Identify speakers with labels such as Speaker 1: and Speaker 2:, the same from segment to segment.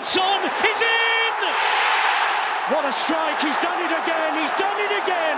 Speaker 1: And Son is in! What a strike! He's done it again! He's done it again!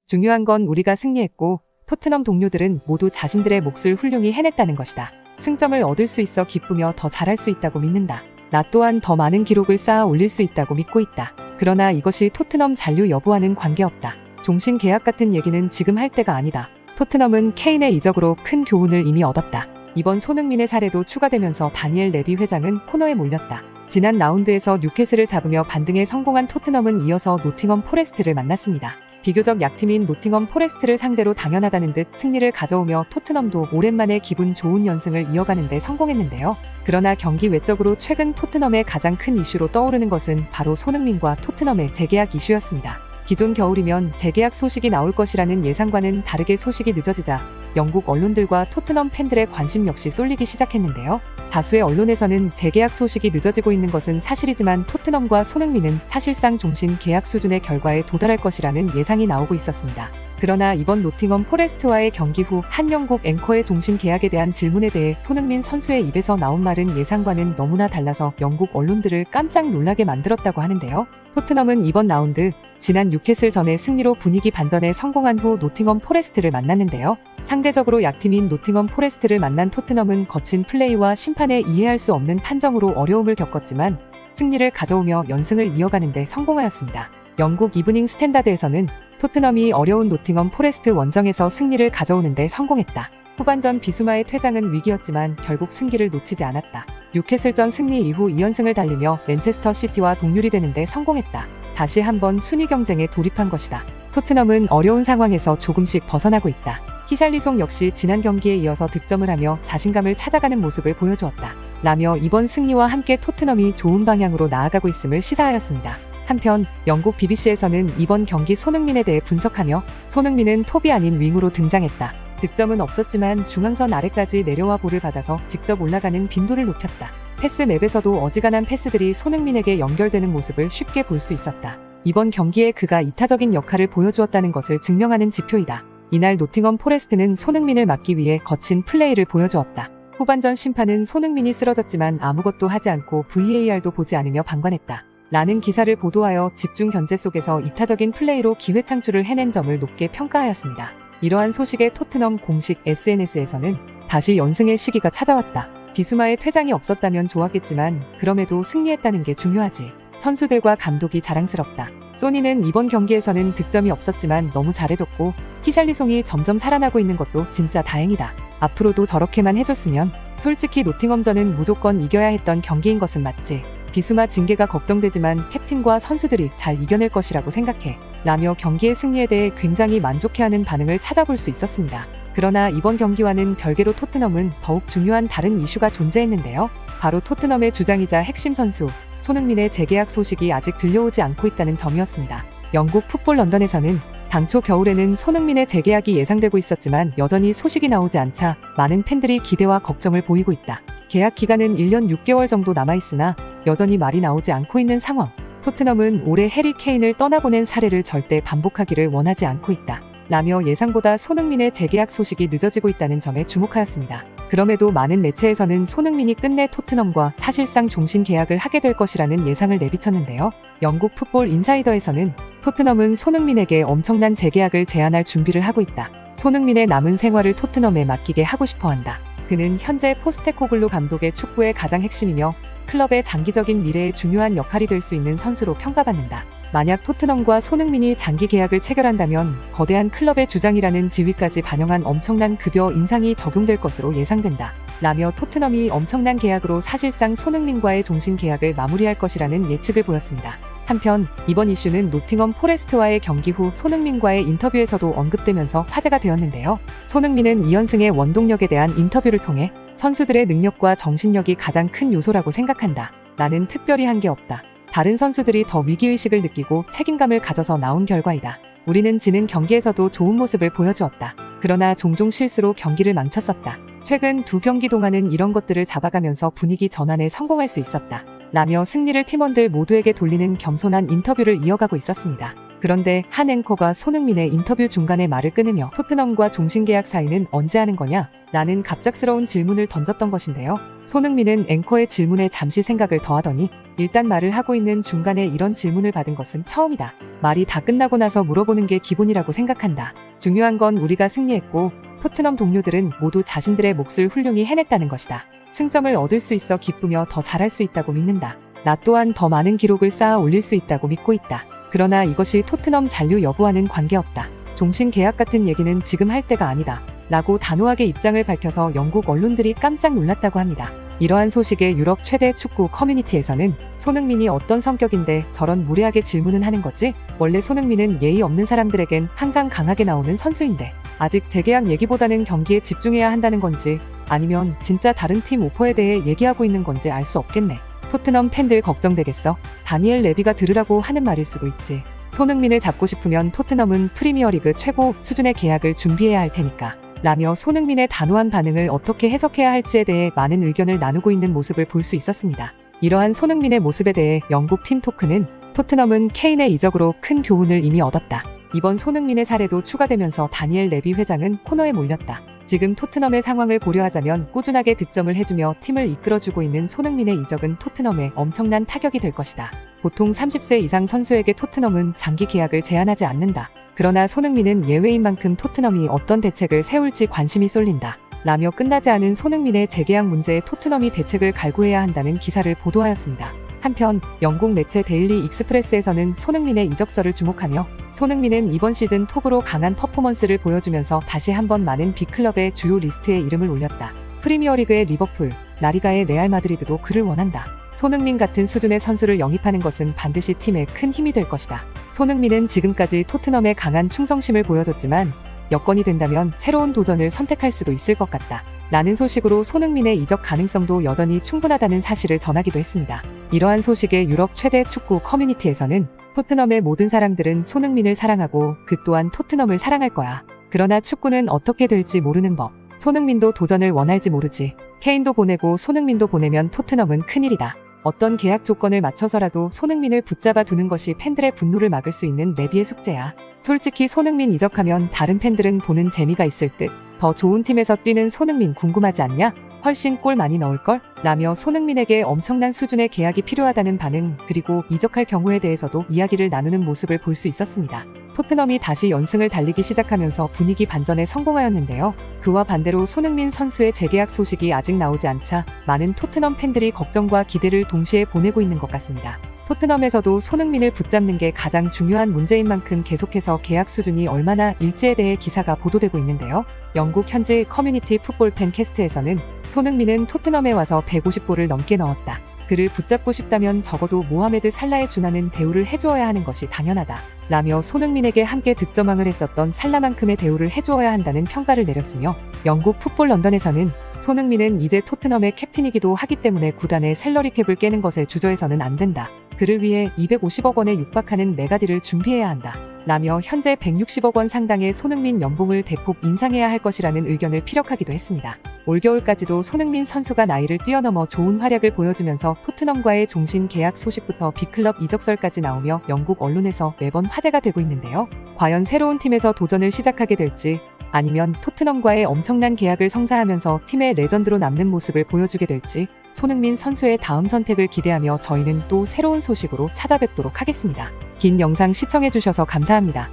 Speaker 2: 중요한 건 우리가 승리했고 토트넘 동료들은 모두 자신들의 몫을 훌륭히 해냈다는 것이다. 승점을 얻을 수 있어 기쁘며 더 잘할 수 있다고 믿는다. 나 또한 더 많은 기록을 쌓아 올릴 수 있다고 믿고 있다. 그러나 이것이 토트넘 잔류 여부와는 관계없다. 종신 계약 같은 얘기는 지금 할 때가 아니다. 토트넘은 케인의 이적으로 큰 교훈을 이미 얻었다. 이번 손흥민의 사례도 추가되면서 다니엘 레비 회장은 코너에 몰렸다. 지난 라운드에서 뉴캐슬을 잡으며 반등에 성공한 토트넘은 이어서 노팅엄 포레스트를 만났습니다. 비교적 약팀인 노팅엄 포레스트를 상대로 당연하다는 듯 승리를 가져오며 토트넘도 오랜만에 기분 좋은 연승을 이어가는 데 성공했는데요. 그러나 경기 외적으로 최근 토트넘의 가장 큰 이슈로 떠오르는 것은 바로 손흥민과 토트넘의 재계약 이슈였습니다. 기존 겨울이면 재계약 소식이 나올 것이라는 예상과는 다르게 소식이 늦어지자 영국 언론들과 토트넘 팬들의 관심 역시 쏠리기 시작했는데요. 다수의 언론에서는 재계약 소식이 늦어지고 있는 것은 사실이지만 토트넘과 손흥민은 사실상 종신 계약 수준의 결과에 도달할 것이라는 예상이 나오고 있었습니다. 그러나 이번 노팅엄 포레스트와의 경기 후 한 영국 앵커의 종신 계약에 대한 질문에 대해 손흥민 선수의 입에서 나온 말은 예상과는 너무나 달라서 영국 언론들을 깜짝 놀라게 만들었다고 하는데요. 토트넘은 이번 라운드 지난 뉴캐슬 전의 승리로 분위기 반전에 성공한 후 노팅엄 포레스트를 만났는데요. 상대적으로 약팀인 노팅엄 포레스트를 만난 토트넘은 거친 플레이와 심판의 이해할 수 없는 판정으로 어려움을 겪었지만 승리를 가져오며 연승을 이어가는 데 성공하였습니다. 영국 이브닝 스탠다드에서는 토트넘이 어려운 노팅엄 포레스트 원정에서 승리를 가져오는 데 성공했다. 후반전 비수마의 퇴장은 위기였지만 결국 승기를 놓치지 않았다. 뉴캐슬전 승리 이후 2연승을 달리며 맨체스터 시티와 동률이 되는 데 성공했다. 다시 한번 순위 경쟁에 돌입한 것이다. 토트넘은 어려운 상황에서 조금씩 벗어나고 있다. 히샬리송 역시 지난 경기에 이어서 득점을 하며 자신감을 찾아가는 모습을 보여주었다. 라며 이번 승리와 함께 토트넘이 좋은 방향으로 나아가고 있음을 시사하였습니다. 한편 영국 BBC에서는 이번 경기 손흥민에 대해 분석하며 손흥민은 톱이 아닌 윙으로 등장했다. 득점은 없었지만 중앙선 아래까지 내려와 볼을 받아서 직접 올라가는 빈도를 높였다. 패스 맵에서도 어지간한 패스들이 손흥민에게 연결되는 모습을 쉽게 볼 수 있었다. 이번 경기에 그가 이타적인 역할을 보여주었다는 것을 증명하는 지표이다. 이날 노팅엄 포레스트는 손흥민을 막기 위해 거친 플레이를 보여주었다. 후반전 심판은 손흥민이 쓰러졌지만 아무것도 하지 않고 VAR도 보지 않으며 방관했다. 라는 기사를 보도하여 집중 견제 속에서 이타적인 플레이로 기회 창출을 해낸 점을 높게 평가하였습니다. 이러한 소식에 토트넘 공식 SNS에서는 다시 연승의 시기가 찾아왔다. 비수마의 퇴장이 없었다면 좋았겠지만 그럼에도 승리했다는 게 중요하지. 선수들과 감독이 자랑스럽다. 소니는 이번 경기에서는 득점이 없었지만 너무 잘해줬고 히샬리송이 점점 살아나고 있는 것도 진짜 다행이다. 앞으로도 저렇게만 해줬으면 솔직히 노팅엄전은 무조건 이겨야 했던 경기인 것은 맞지. 비수마 징계가 걱정되지만 캡틴과 선수들이 잘 이겨낼 것이라고 생각해. 라며 경기의 승리에 대해 굉장히 만족해하는 반응을 찾아볼 수 있었습니다. 그러나 이번 경기와는 별개로 토트넘은 더욱 중요한 다른 이슈가 존재했는데요. 바로 토트넘의 주장이자 핵심 선수 손흥민의 재계약 소식이 아직 들려오지 않고 있다는 점이었습니다. 영국 풋볼 런던에서는 당초 겨울에는 손흥민의 재계약이 예상되고 있었지만 여전히 소식이 나오지 않자 많은 팬들이 기대와 걱정을 보이고 있다. 계약 기간은 1년 6개월 정도 남아있으나 여전히 말이 나오지 않고 있는 상황. 토트넘은 올해 해리 케인을 떠나보낸 사례를 절대 반복하기를 원하지 않고 있다. 라며 예상보다 손흥민의 재계약 소식이 늦어지고 있다는 점에 주목하였습니다. 그럼에도 많은 매체에서는 손흥민이 끝내 토트넘과 사실상 종신 계약을 하게 될 것이라는 예상을 내비쳤는데요. 영국 풋볼 인사이더에서는 토트넘은 손흥민에게 엄청난 재계약을 제안할 준비를 하고 있다. 손흥민의 남은 생활을 토트넘에 맡기게 하고 싶어한다. 그는 현재 포스테코글루 감독의 축구의 가장 핵심이며 클럽의 장기적인 미래에 중요한 역할이 될 수 있는 선수로 평가받는다. 만약 토트넘과 손흥민이 장기 계약을 체결한다면 거대한 클럽의 주장이라는 지위까지 반영한 엄청난 급여 인상이 적용될 것으로 예상된다. 라며 토트넘이 엄청난 계약으로 사실상 손흥민과의 종신 계약을 마무리할 것이라는 예측을 보였습니다. 한편 이번 이슈는 노팅엄 포레스트와의 경기 후 손흥민과의 인터뷰에서도 언급되면서 화제가 되었는데요. 손흥민은 2연승의 원동력에 대한 인터뷰를 통해 선수들의 능력과 정신력이 가장 큰 요소라고 생각한다. 나는 특별히 한 게 없다. 다른 선수들이 더 위기의식을 느끼고 책임감을 가져서 나온 결과이다. 우리는 지는 경기에서도 좋은 모습을 보여주었다. 그러나 종종 실수로 경기를 망쳤었다. 최근 2경기 동안은 이런 것들을 잡아가면서 분위기 전환에 성공할 수 있었다. 라며 승리를 팀원들 모두에게 돌리는 겸손한 인터뷰를 이어가고 있었습니다. 그런데 한 앵커가 손흥민의 인터뷰 중간에 말을 끊으며 토트넘과 종신계약 사인은 언제 하는 거냐? 라는 갑작스러운 질문을 던졌던 것인데요. 손흥민은 앵커의 질문에 잠시 생각을 더하더니 일단 말을 하고 있는 중간에 이런 질문을 받은 것은 처음이다. 말이 다 끝나고 나서 물어보는 게 기본이라고 생각한다. 중요한 건 우리가 승리했고 토트넘 동료들은 모두 자신들의 몫을 훌륭히 해냈다는 것이다. 승점을 얻을 수 있어 기쁘며 더 잘할 수 있다고 믿는다. 나 또한 더 많은 기록을 쌓아 올릴 수 있다고 믿고 있다. 그러나 이것이 토트넘 잔류 여부와는 관계없다. 종신 계약 같은 얘기는 지금 할 때가 아니다. 라고 단호하게 입장을 밝혀서 영국 언론들이 깜짝 놀랐다고 합니다. 이러한 소식에 유럽 최대 축구 커뮤니티에서는 손흥민이 어떤 성격인데 저런 무례하게 질문은 하는 거지? 원래 손흥민은 예의 없는 사람들에겐 항상 강하게 나오는 선수인데 아직 재계약 얘기보다는 경기에 집중해야 한다는 건지 아니면 진짜 다른 팀 오퍼에 대해 얘기하고 있는 건지 알 수 없겠네. 토트넘 팬들 걱정되겠어? 다니엘 레비가 들으라고 하는 말일 수도 있지. 손흥민을 잡고 싶으면 토트넘은 프리미어리그 최고 수준의 계약을 준비해야 할 테니까. 라며 손흥민의 단호한 반응을 어떻게 해석해야 할지에 대해 많은 의견을 나누고 있는 모습을 볼 수 있었습니다. 이러한 손흥민의 모습에 대해 영국 팀 토크는 토트넘은 케인의 이적으로 큰 교훈을 이미 얻었다. 이번 손흥민의 사례도 추가되면서 다니엘 레비 회장은 코너에 몰렸다. 지금 토트넘의 상황을 고려하자면 꾸준하게 득점을 해주며 팀을 이끌어주고 있는 손흥민의 이적은 토트넘에 엄청난 타격이 될 것이다. 보통 30세 이상 선수에게 토트넘은 장기 계약을 제한하지 않는다. 그러나 손흥민은 예외인 만큼 토트넘이 어떤 대책을 세울지 관심이 쏠린다. 라며 끝나지 않은 손흥민의 재계약 문제에 토트넘이 대책을 갈구해야 한다는 기사를 보도하였습니다. 한편 영국 매체 데일리 익스프레스에서는 손흥민의 이적설을 주목하며 손흥민은 이번 시즌 톱으로 강한 퍼포먼스를 보여주면서 다시 한번 많은 빅클럽의 주요 리스트에 이름을 올렸다. 프리미어리그의 리버풀, 라리가의 레알 마드리드도 그를 원한다. 손흥민 같은 수준의 선수를 영입하는 것은 반드시 팀에 큰 힘이 될 것이다. 손흥민은 지금까지 토트넘에 강한 충성심을 보여줬지만 여건이 된다면 새로운 도전을 선택할 수도 있을 것 같다. 라는 소식으로 손흥민의 이적 가능성도 여전히 충분하다는 사실을 전하기도 했습니다. 이러한 소식에 유럽 최대 축구 커뮤니티에서는 토트넘의 모든 사람들은 손흥민을 사랑하고 그 또한 토트넘을 사랑할 거야. 그러나 축구는 어떻게 될지 모르는 법. 손흥민도 도전을 원할지 모르지. 케인도 보내고 손흥민도 보내면 토트넘은 큰일이다. 어떤 계약 조건을 맞춰서라도 손흥민을 붙잡아 두는 것이 팬들의 분노를 막을 수 있는 레비의 숙제야. 솔직히 손흥민 이적하면 다른 팬들은 보는 재미가 있을 듯. 더 좋은 팀에서 뛰는 손흥민 궁금하지 않냐? 훨씬 골 많이 넣을걸? 라며 손흥민에게 엄청난 수준의 계약이 필요하다는 반응, 그리고 이적할 경우에 대해서도 이야기를 나누는 모습을 볼 수 있었습니다. 토트넘이 다시 연승을 달리기 시작하면서 분위기 반전에 성공하였는데요. 그와 반대로 손흥민 선수의 재계약 소식이 아직 나오지 않자 많은 토트넘 팬들이 걱정과 기대를 동시에 보내고 있는 것 같습니다. 토트넘에서도 손흥민을 붙잡는 게 가장 중요한 문제인 만큼 계속해서 계약 수준이 얼마나 일지에 대해 기사가 보도되고 있는데요. 영국 현지 커뮤니티 풋볼 팬 캐스트에서는 손흥민은 토트넘에 와서 150골을 넘게 넣었다. 그를 붙잡고 싶다면 적어도 모하메드 살라에 준하는 대우를 해주어야 하는 것이 당연하다. 라며 손흥민에게 함께 득점왕을 했었던 살라만큼의 대우를 해주어야 한다는 평가를 내렸으며 영국 풋볼 런던에서는 손흥민은 이제 토트넘의 캡틴이기도 하기 때문에 구단의 샐러리 캡을 깨는 것에 주저해서는 안 된다. 그를 위해 250억 원에 육박하는 메가디를 준비해야 한다. 라며 현재 160억 원 상당의 손흥민 연봉을 대폭 인상해야 할 것이라는 의견을 피력하기도 했습니다. 올겨울까지도 손흥민 선수가 나이를 뛰어넘어 좋은 활약을 보여주면서 토트넘과의 종신 계약 소식부터 빅클럽 이적설까지 나오며 영국 언론에서 매번 화제가 되고 있는데요. 과연 새로운 팀에서 도전을 시작하게 될지 아니면 토트넘과의 엄청난 계약을 성사하면서 팀의 레전드로 남는 모습을 보여주게 될지 손흥민 선수의 다음 선택을 기대하며 저희는 또 새로운 소식으로 찾아뵙도록 하겠습니다. 긴 영상 시청해주셔서 감사합니다.